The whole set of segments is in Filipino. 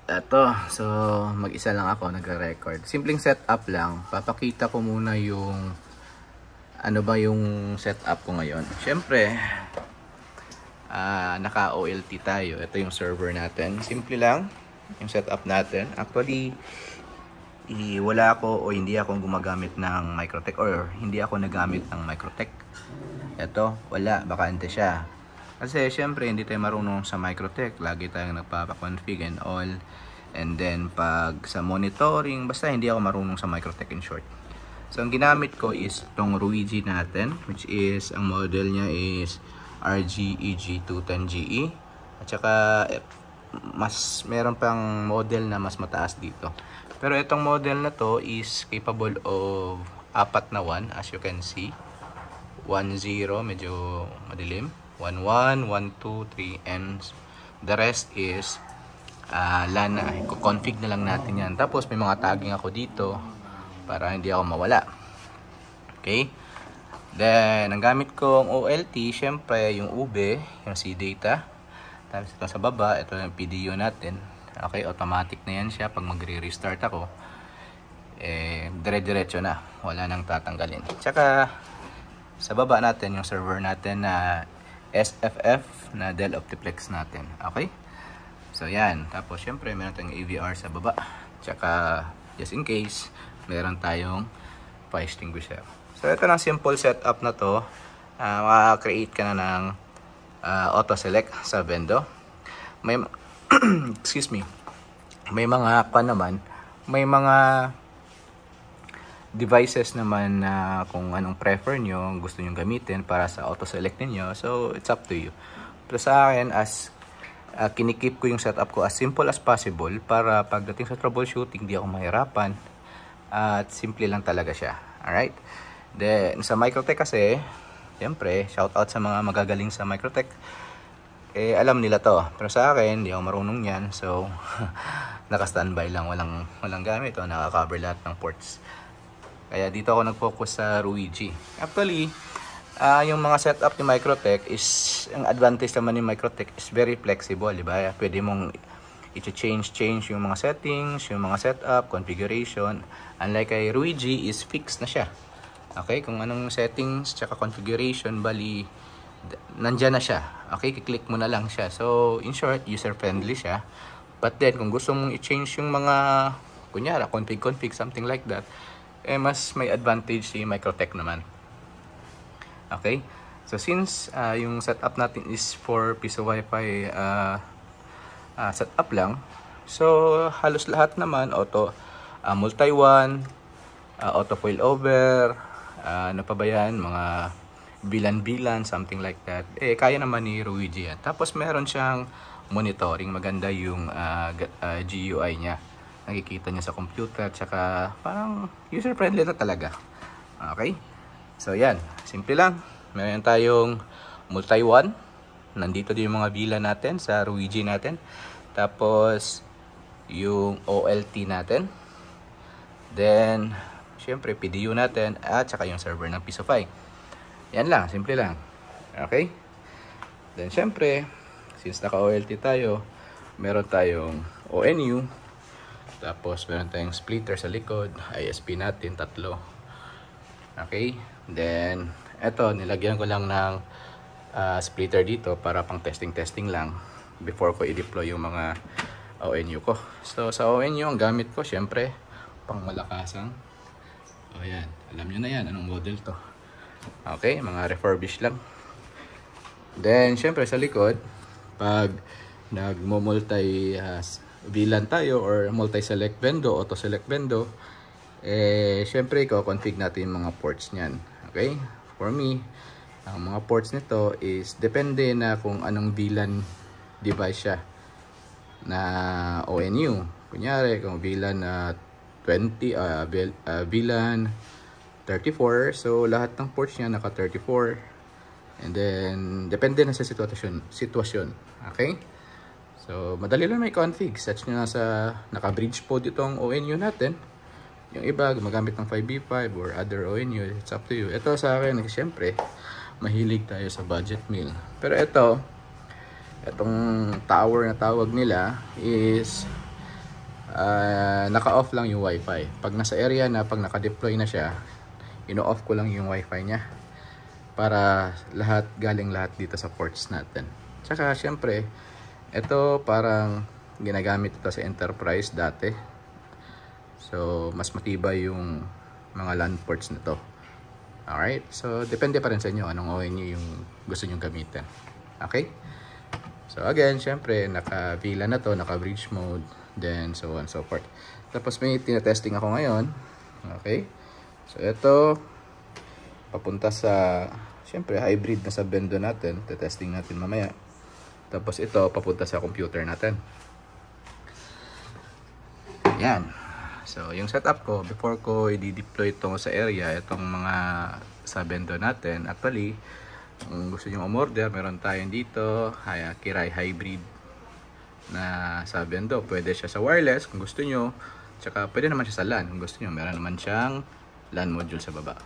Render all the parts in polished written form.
Eto, so mag-isa lang ako nagre-record. Simpleng setup lang. Papakita ko muna yung ano ba yung setup ko ngayon. Syempre, naka OLT tayo. Ito yung server natin. Simple lang yung setup natin. Actually, wala ako o hindi ako gumagamit ng Microtech or hindi ako nagamit ng Microtech. Ito, wala. Bakante siya. Kasi syempre hindi tayo marunong sa Microtech, lagi tayong nagpapa-config and all. And then pag sa monitoring, basta hindi ako marunong sa Microtech in short. So ang ginamit ko is itong Ruigi natin, which is ang model niya is RGEG210GE. At saka mas meron pang model na mas mataas dito. Pero itong model na to is capable of 4 na 1 as you can see. 1-0 medyo madilim. 1-1, 1-2, 3, and the rest is LAN na. I-config na lang natin yan. Tapos may mga tagging ako dito para hindi ako mawala. Okay? Then, ang gamit kong OLT, syempre yung UB, yung CData. Tapos ito sa baba, ito yung PDU natin. Okay, automatic na yan siya. Pag magre-restart ako, dire-diretso na. Wala nang tatanggalin. Tsaka, sa baba natin, yung server natin na SFF na Dell Optiplex natin. Okay? So, yan. Tapos, syempre, meron tayong AVR sa baba. Tsaka, just in case, meron tayong fire extinguisher. So, ito ng simple setup na to. Maka-create ka na ng auto-select sa Vendo. May, excuse me. May mga may mga devices naman na kung anong prefer nyo, gusto nyo gamitin para sa auto-select niyo. So, it's up to you. Pero sa akin, as kinikip ko yung setup ko as simple as possible para pagdating sa troubleshooting, di ako mahirapan. At simple lang talaga siya. Alright? Then, sa Microtech kasi, siyempre, shoutout sa mga magagaling sa Microtech. Alam nila to. Pero sa akin, di ako marunong yan. So, naka-standby lang. Walang gamit. Naka-cover lahat ng ports. Kaya dito ako nag-focus sa Ruigi. Actually, yung mga setup ni Microtech is, ang advantage naman ni Microtech is very flexible, di ba? Pwede mong i-change yung mga settings, yung mga setup, configuration. Unlike kay Ruigi is fixed na siya. Okay, kung anong settings tsaka configuration, bali nandyan na siya. Okay, kiklik mo na lang siya. So, in short, user-friendly siya. But then, kung gusto mong i-change yung mga, kunyara, config, something like that, mas may advantage si Microtech naman. Okay? So, since yung setup natin is for piso Wi-Fi setup lang, so, halos lahat naman, auto, multi-one, auto foil over, ano pa ba yan, mga bilan, something like that. Kaya naman ni Ruigi yan. Tapos, meron siyang monitoring. Maganda yung GUI niya. Nakikita niya sa computer, tsaka parang user-friendly na talaga. Okay? So, yan. Simple lang. Meron tayong multi-one. Nandito din yung mga VLAN natin sa Ruigi natin. Tapos, yung OLT natin. Then, syempre, PDU natin. At saka yung server ng Pisofy. Yan lang. Simple lang. Okay? Then, syempre, since naka-OLT tayo, meron tayong ONU. Tapos, meron tayong splitter sa likod. ISP natin, 3. Okay? Then, eto, nilagyan ko lang ng splitter dito para pang testing lang before ko i-deploy yung mga ONU ko. So, sa ONU, ang gamit ko, syempre, pang malakasang. O, yan. Alam nyo na yan. Anong model to? Okay? Mga refurbished lang. Then, syempre, sa likod, pag nag-multi VLAN tayo or multi-select Vendo, auto-select Vendo, syempre, i-config natin yung mga ports niyan. Okay? For me, ang mga ports nito is depende na kung anong VLAN device siya na ONU. Kunyari, kung VLAN na 20, VLAN 34, so lahat ng ports niya naka 34. And then, depende na sa sitwasyon. Okay? So, madali lang may config. Search nyo na sa naka-bridge pod itong ONU natin. Yung iba, gumagamit ng 5B5 or other ONU. It's up to you. Ito sa akin, siyempre, mahilig tayo sa budget meal. Pero itong tower na tawag nila is naka-off lang yung wifi. Pag nasa area na, pag naka-deploy na siya, ino-off ko lang yung wifi niya para galing lahat dito sa ports natin. Tsaka syempre, ito parang ginagamit ito sa enterprise dati. So, mas matibay yung mga LAN ports nito. Alright? So, depende pa rin sa inyo anong ONU yung gusto nyo gamitin. Okay? So, again, syempre, naka-VLAN na to, naka-bridge mode, then so on and so forth. Tapos may tinetesting ako ngayon. Okay? So, ito, papunta sa, syempre, hybrid na sa bendo natin. Tetesting natin mamaya. Tapos ito, papunta sa computer natin. Yan. So, yung setup ko, before ko i-deploy ito sa area, itong mga sa bendo natin, actually, kung gusto nyo umorder, meron tayong dito, Kirai Hybrid na sa bendo. Pwede siya sa wireless kung gusto nyo, tsaka pwede naman siya sa LAN kung gusto nyo. Meron naman siyang LAN module sa baba.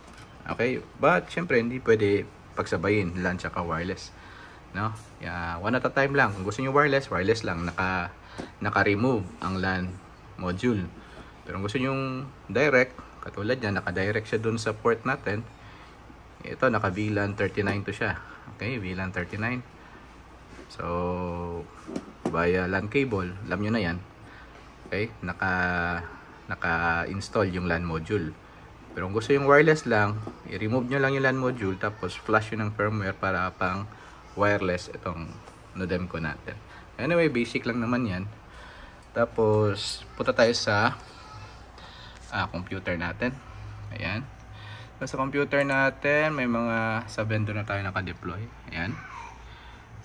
Okay? But, syempre, hindi pwede pagsabayin LAN tsaka wireless. No? One at a time lang. Kung gusto nyo wireless, wireless lang. Naka-remove ang LAN module. Pero kung gusto nyo direct, katulad yan, naka-direct siya dun sa port natin. Ito, naka-VLAN 39 to siya. Okay, VLAN 39. So, via LAN cable, alam nyo na yan. Okay, naka-install yung LAN module. Pero kung gusto yung wireless lang, i-remove nyo lang yung LAN module, tapos flash yun ng firmware para pang wireless itong modem ko natin. Anyway, basic lang naman yan. Tapos, punta tayo sa computer natin. Ayan. So, sa computer natin, may mga sa vendor na tayo naka-deploy. Ayan.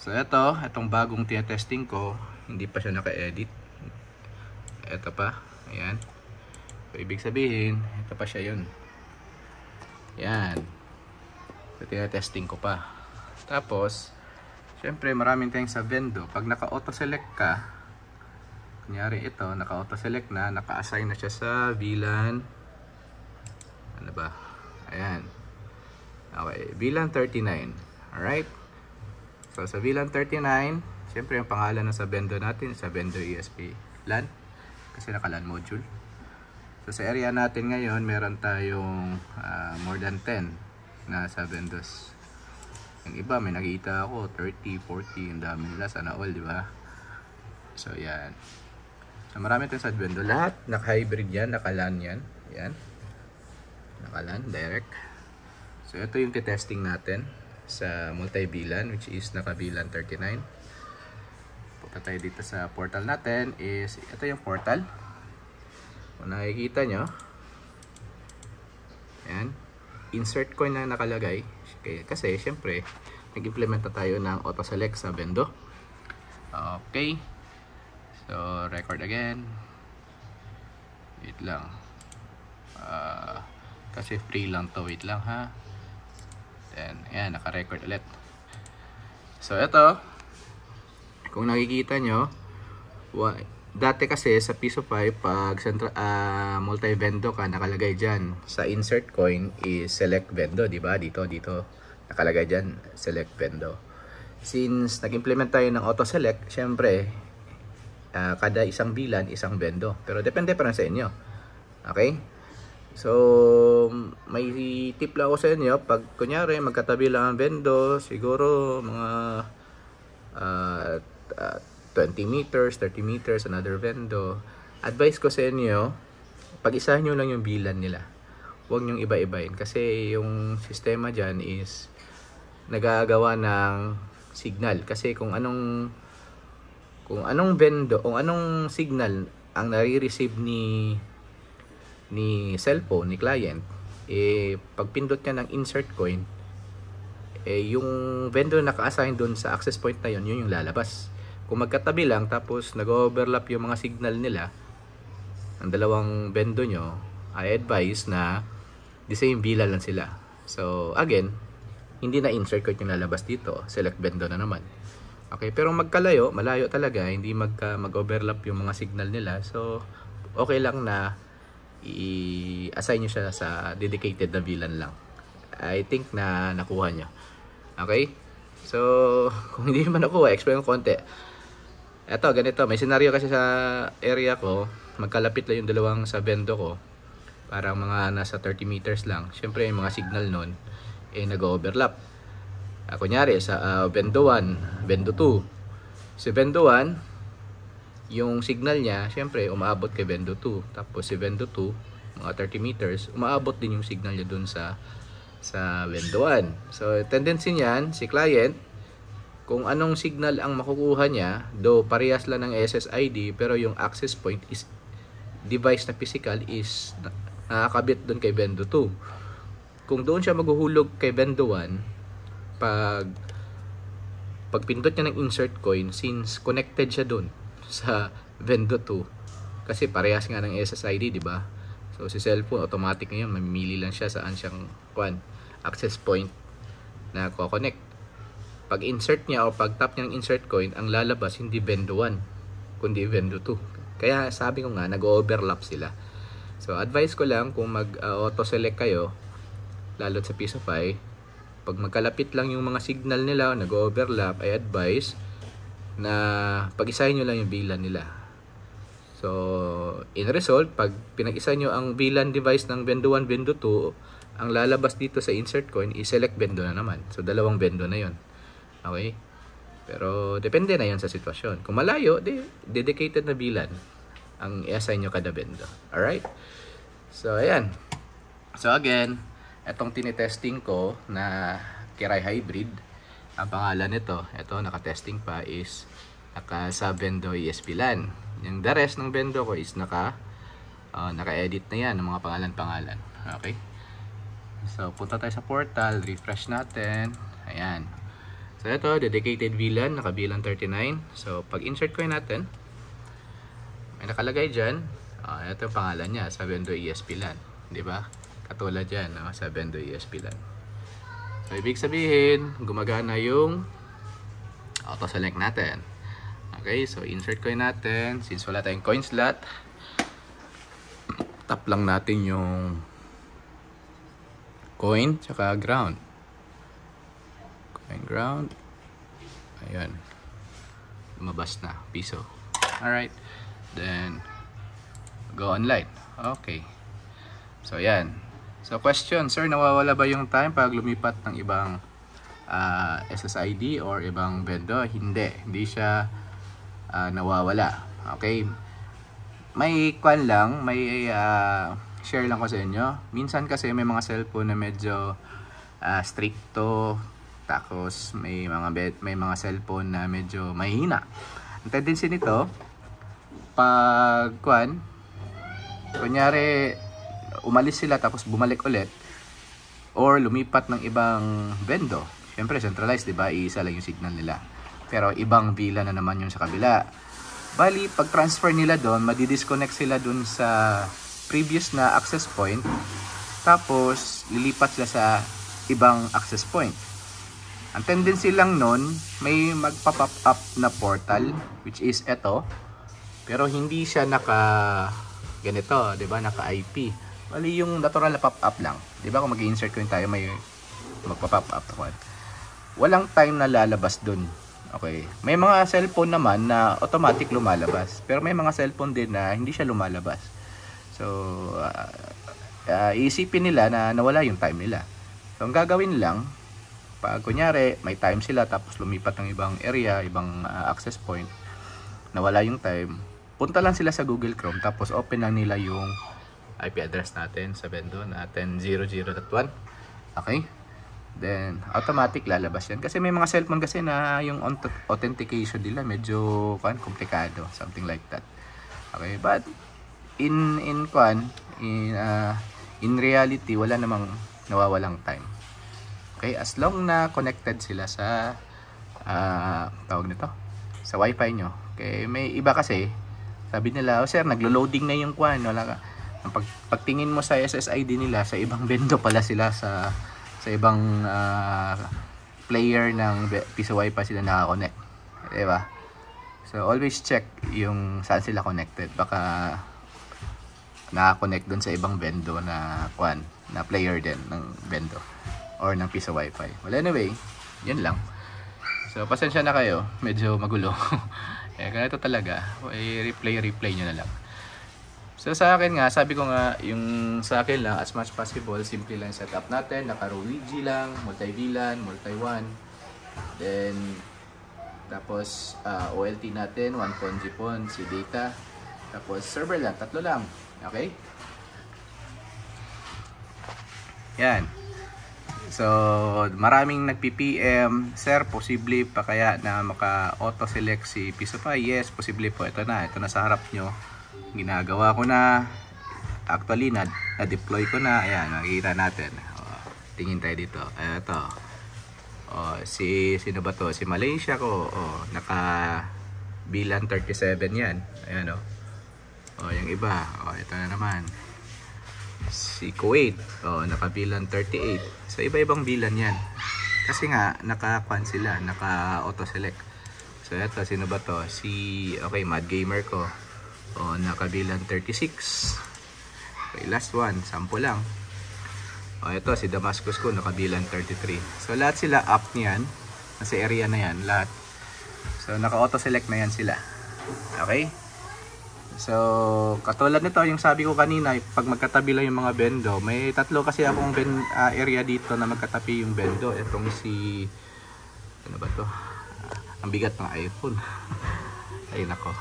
So, itong bagong tina-testing ko, hindi pa siya naka-edit. Ito pa. Ayan. So, ibig sabihin, ito pa siya yun. Ayan. So, tina-testing ko pa. Tapos, syempre, maraming tayong sa vendor. Pag naka-auto-select ka, kunyari ito, naka-auto-select na, naka-assign na siya sa VLAN. Ano ba? Ayan. Okay, VLAN 39. Alright? So, sa VLAN 39, siyempre, yung pangalan na sa vendor natin, sa vendor ESP LAN. Kasi naka-LAN module. So, sa area natin ngayon, meron tayong more than 10 na sa vendors. Yung iba, may nakita ako, 30, 40, ang dami nila. Sana all, di ba? So, yan. So, marami itong sa vendor. Lahat, naka-hybrid yan, naka-LAN yan. Yan. Naka-LAN, direct. So, ito yung testing natin sa multi-VLAN, which is naka-VLAN 39. Punta tayo dito sa portal natin. Ito yung portal. Kung nakikita nyo, yan. Insert coin na nakalagay. Kasi, syempre, nag-implement na tayo ng auto-select sa bendo. Okay. So, record again. Wait lang. Kasi free lang to. Wait lang ha. Then, ayan, naka-record ulit. So, ito. Kung nakikita nyo, dati kasi sa Pisofy, pag multi-vendo ka, nakalagay dyan. Sa insert coin is select vendo. Diba? Dito. Nakalagay dyan, select vendo. Since nag-implement tayo ng auto-select, syempre, kada isang VLAN, isang vendo. Pero depende pa rin sa inyo. Okay? So, may tip lang ako sa inyo. Pag kunyari, magkatabi lang ang vendo, siguro mga 20 meters, 30 meters, another vendo. Advice ko sa inyo, pag-isahin nyo lang yung VLAN nila. Huwag nyong iba-ibayin. Kasi yung sistema dyan is nagagawa ng signal. Kasi kung anong vendo, kung anong signal ang nare-receive ni cellphone, ni client, pag pindot niya ng insert coin, yung vendor na naka-assign doon sa access point na yun yung lalabas. Kung magkatabi lang, tapos nag-overlap yung mga signal nila, ang dalawang vendor nyo, I advise na the same VLAN lang sila. So, again, hindi na insert coin yung lalabas dito. Select vendor na naman. Okay, pero malayo talaga, hindi mag-overlap yung mga signal nila. So, okay lang na i-assign nyo siya sa dedicated na VLAN lang. I think na nakuha nyo. Okay? So, kung hindi man nakuha, explain ko konti. Eto, ganito. May senaryo kasi sa area ko. Magkalapit lang yung dalawang sa bendo ko. Parang mga nasa 30 meters lang. Siyempre, yung mga signal nun, nag-overlap. Kunyari, sa bendo 1, bendo 2. Si bendo 1, yung signal niya, siyempre, umaabot kay bendo 2. Tapos si bendo 2, mga 30 meters, umaabot din yung signal niya dun sa bendo 1. So, tendency niyan, si client, kung anong signal ang makukuha niya, though parehas lang ng SSID, pero yung access point is device na physical is nakakabit doon kay bendo 2. Kung doon siya maghuhulog kay bendo 1, pag pindot niya ng insert coin, since connected siya doon sa bendo 2, kasi parehas nga ng SSID, di ba? So si cellphone automatic ngayon, mamimili lang siya saan siyang access point na ko-connect. Pag insert niya o pag tap niya ng insert coin, ang lalabas hindi bendo 1 kundi bendo 2. Kaya sabi ko nga, nag-overlap sila. So advice ko lang kung mag-auto select kayo, lalo sa Pisofy, pag magkalapit lang yung mga signal nila, nag-overlap, ay advice na pag-isahin nyo lang yung VLAN nila. So in result, pag pinag-isa nyo ang VLAN device ng bendo 1, bendo 2, ang lalabas dito sa insert coin is select bendo na naman. So dalawang bendo na yon. Okay? Pero depende na yon sa sitwasyon. Kung malayo, dedicated na VLAN ang i-assign nyo kada bendo. Alright? So ayan. So again, itong tinitesting ko na Kirai Hybrid, ang pangalan nito, ito naka-testing pa, is naka sa bendo ESP LAN. Yung the rest ng bendo ko is naka-edit na yan ng mga pangalan-pangalan. Okay? So punta tayo sa portal, refresh natin. Ayan. So ito, dedicated VLAN, naka VLAN 39. So pag insert coin natin, may nakalagay dyan, ito yung pangalan niya, sa bendo ESP LAN. Diba? Katulad dyan, sa bendo ESP LAN. So ibig sabihin, gumagana yung auto select natin. Okay, so insert coin natin. Since wala tayong coin slot, tap lang natin yung coin tsaka ground. Coin ground. Ayan. Lumabas na. Piso. Alright. Then, go online. Okay. So, ayan. So, question. Sir, nawawala ba yung time pag lumipat ng ibang SSID or ibang bendo? Hindi. Hindi siya nawawala. Okay. May share lang ko sa inyo. Minsan kasi may mga cellphone na medyo stricto, tapos may mga cellphone na medyo mahina. Ang tendency nito, pag kunyari umalis sila tapos bumalik ulit or lumipat ng ibang bendo, syempre centralized, diba? Iisa lang yung signal nila, pero ibang VLAN na naman yung sa kabila. Bali, pag transfer nila doon, madi-disconnect sila doon sa previous na access point, tapos lilipat sila sa ibang access point. Ang tendency lang nun, may magpa-pop up na portal, which is ito, pero hindi siya ganito, diba? Naka IP. Bali, yung natural na pop up lang, diba? Kung mag-insert coin tayo, may magpa-pop up. Walang time na lalabas dun. Okay. May mga cellphone naman na automatic lumalabas, pero may mga cellphone din na hindi siya lumalabas. So, iisipin nila na nawala yung time nila. So, ang gagawin lang, pag kunyari may time sila tapos lumipat ng ibang area, ibang access point, nawala yung time, punta lang sila sa Google Chrome tapos open lang nila yung IP address natin sa bendo natin 00.1. Okay? Then automatic lalabas yan. Kasi may mga cellphone kasi na yung authentication nila medyo komplikado, something like that. Okay? But in reality, wala namang nawawalang time. Okay, as long na connected sila sa tawag nito, sa wifi nyo. Okay, may iba kasi sabi nila, oh sir, naglo-loading na yung wala ka. Pagtingin mo sa SSID nila, sa ibang bendo pala sila, sa ibang player ng piso wifi sila naka-connect, diba? So always check yung saan sila connected, baka naka-connect dun sa ibang bendo na na player din ng bendo or ng piso wifi. Well, anyway, yun lang. So pasensya na kayo, medyo magulo Eh, ganito talaga. I-replay nyo na lang. So sa akin nga, sabi ko nga, yung sa akin lang, as much possible, simple lang setup natin. Naka-Ruigi lang, multi-VLAN, multi-WAN. Then, tapos OLT natin, 1 pon, GPON, SeaData. Tapos server lang, 3 lang. Okay? Yan. So, maraming nagpi-PM, sir, posible pa kaya na maka-auto-select si Pisofy? Yes, posible po. Ito na sa harap nyo. Ginagawa ko na. Actually, na-deploy ko na. Ayan, makikita natin. Tingin tayo dito. Ito. Sino ba to? Si Malaysia ko. Naka VLAN 37 yan. Ayan yung iba. Ito na naman. Si Kuwait, naka VLAN 38. So iba-ibang VLAN yan. Kasi nga naka-quan sila, naka-auto select. So ito, sino ba to? Mad Gamer ko. Naka VLAN 36. Okay, last one, sample lang. Ito si Damascus ko, naka VLAN 33. So lahat sila up niyan. Nasa area na yan, lahat. So naka-auto select na yan sila. Okay? So, katulad nito, yung sabi ko kanina, pag magkatabi lang yung mga bendo, may tatlo kasi akong area dito na magkatabi yung bendo. Itong ano ba to? Ang bigat ng iPhone. Ay nako.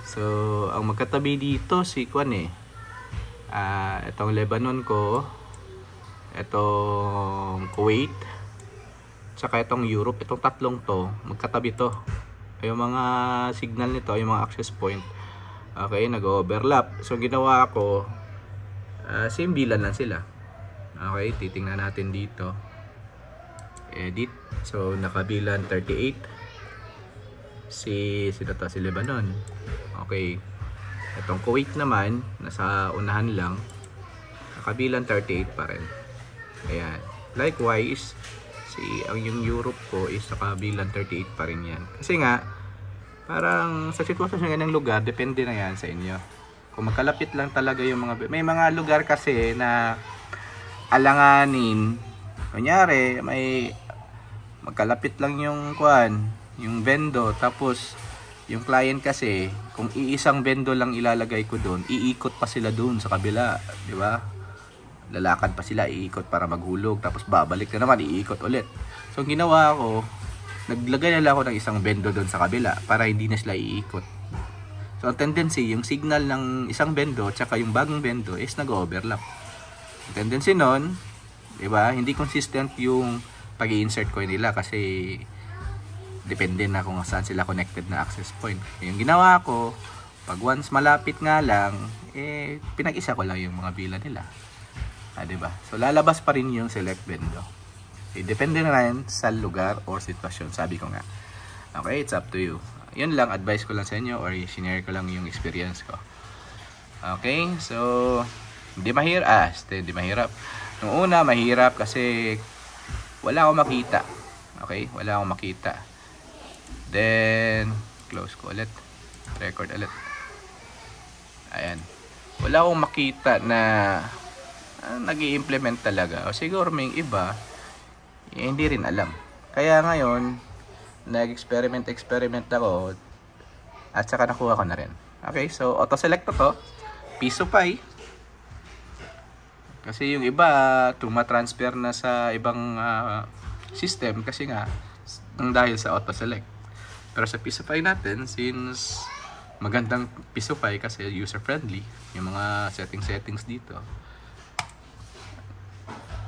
So, ang magkatabi dito si itong Lebanon ko, itong Kuwait, tsaka itong Europe. Itong tatlong to, magkatabi to. Yung mga signal nito, yung mga access point, okay, nag-overlap. So ginawa ko, same VLAN lang sila. Okay, titingnan natin dito. Edit. So naka VLAN 38. Sino to? Si Lebanon. Okay. Itong Kuwait naman, nasa unahan lang. Naka VLAN 38 pa rin. Ayan. Likewise, yung Europe ko is naka VLAN 38 pa rin yan. Kasi nga, parang sa sitwasyon ng lugar, depende na yan sa inyo. Kung magkalapit lang talaga yung may mga lugar kasi na alanganin. Kunyari, may magkalapit lang yung yung bendo, tapos yung client kasi, kung iisang bendo lang ilalagay ko doon, iikot pa sila doon sa kabila, di ba? Lalakad pa sila, iikot para maghulog, tapos babalik na naman, iikot ulit. So, ang ginawa ko, naglagay na lang ako ng isang bendo doon sa kabila para hindi na sila iikot. So, ang tendency, yung signal ng isang bendo tsaka yung bagong bendo is nag-overlap. Ang tendency nun, diba, hindi consistent yung pag-i-insert ko nila kasi depende na kung saan sila connected na access point. Yung ginawa ko, pag once malapit nga lang, pinag-isa ko lang yung mga VLAN nila. Diba? So, lalabas pa rin yung select bendo. Depende na rin sa lugar or sitwasyon, sabi ko nga. Okay, it's up to you. Yun lang, advice ko lang sa inyo or i-share ko lang yung experience ko. Okay, so hindi mahirap. Nung una, mahirap kasi wala akong makita. Okay, wala akong makita. Then, close ko ulit. Record ulit. Ayan. Wala akong makita na nag-i-implement talaga. O siguro may iba, hindi rin alam. Kaya ngayon, nag-experiment ako at saka nakuha ko na rin. Okay, so auto-select to. Pisofy. Kasi yung iba, tuma-transfer na sa ibang system kasi nga, dahil sa auto-select. Pero sa Pisofy natin, since magandang Pisofy kasi user-friendly, yung mga settings dito,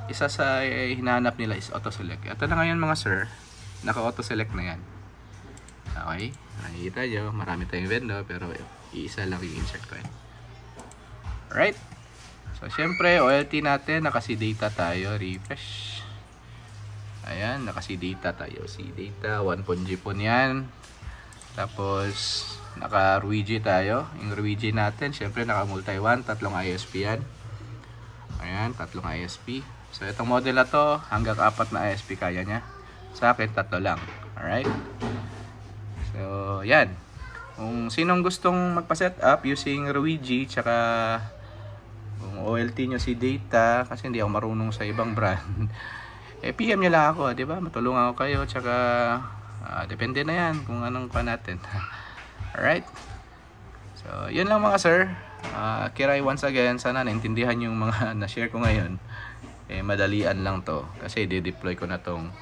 isa sa hinahanap nila is auto-select. Ito na ngayon mga sir, naka-auto-select na yan. Okay, nakikita nyo, marami tayong bendo, pero iisa lang yung insert ko yan. Alright, so syempre, OLT natin, naka-SeaData tayo, refresh. Ayan, naka-SeaData tayo, SeaData, 1 pon GPON yan. Tapos, naka-Ruigi tayo. Yung Ruigi natin, syempre, naka-multi-WAN, 3 ISP yan. Ayan, 3 ISP. So, itong model na to, hanggang 4 na ISP kaya niya. Sa akin, 3 lang. Alright? So, yan. Kung sinong gustong magpa-set up using Ruigi, tsaka kung OLT nyo si data, kasi hindi ako marunong sa ibang brand, PM nyo lang ako, di ba? Matulungan ko kayo, tsaka depende na yan kung anong pa natin. Alright? So, yun lang mga sir. Kiray, once again, sana naintindihan yung mga na-share ko ngayon. Madalian lang to. Kasi di-deploy ko na tong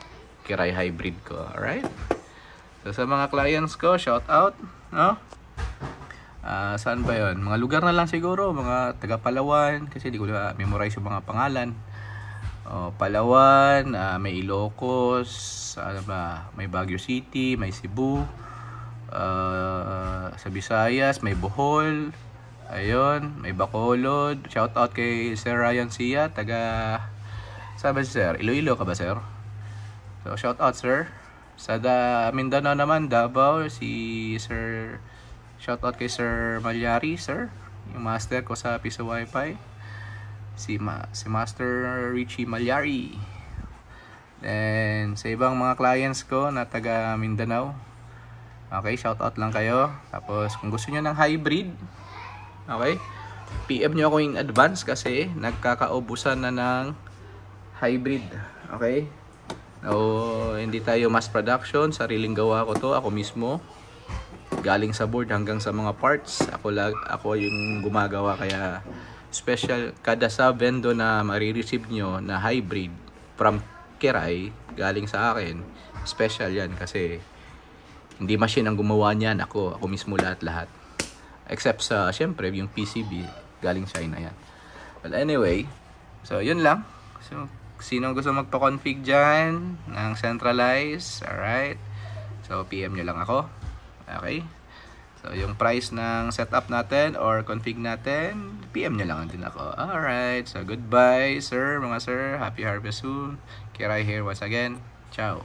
Kiray hybrid ko. Alright? So, sa mga clients ko, shout out. No? Saan ba yun? Mga lugar na lang siguro. Mga taga Palawan. Kasi di ko na memorize yung mga pangalan. Palawan, may Ilocos, may Baguio City, may Cebu. Sa Visayas, may Bohol. Ayun, may Bacolod. Shout out kay Sir Ryan Sia, taga saan ba si Sir? Iloilo ka ba, Sir? So shout out, Sir. Sa Mindanao naman, Davao, si Sir, shout out kay Sir Malyari, Sir, yung master ko sa Piso Wi-Fi, si Master Richie Malyari. Then sa ibang mga clients ko na taga Mindanao, okay, shout out lang kayo. Tapos kung gusto niyo ng hybrid, okay, PM nyo ako in advance kasi nagkakaubusan na ng hybrid. Okay, hindi tayo mass production, sariling gawa ko to, ako mismo, galing sa board hanggang sa mga parts, ako yung gumagawa. Kaya special kada sa vendor na marireceive nyo na hybrid from Kiray galing sa akin, special yan kasi hindi machine ang gumawa niyan, ako mismo lahat. Except sa, syempre, yung PCB, galing China yan. But anyway, so yun lang. So, sino gusto magpa-config dyan ng centralize, alright? So, PM nyo lang ako. Okay? So, yung price ng setup natin or config natin, PM nyo lang din ako. Alright, so goodbye, sir, mga sir. Happy harvest soon. Kiray here once again. Ciao.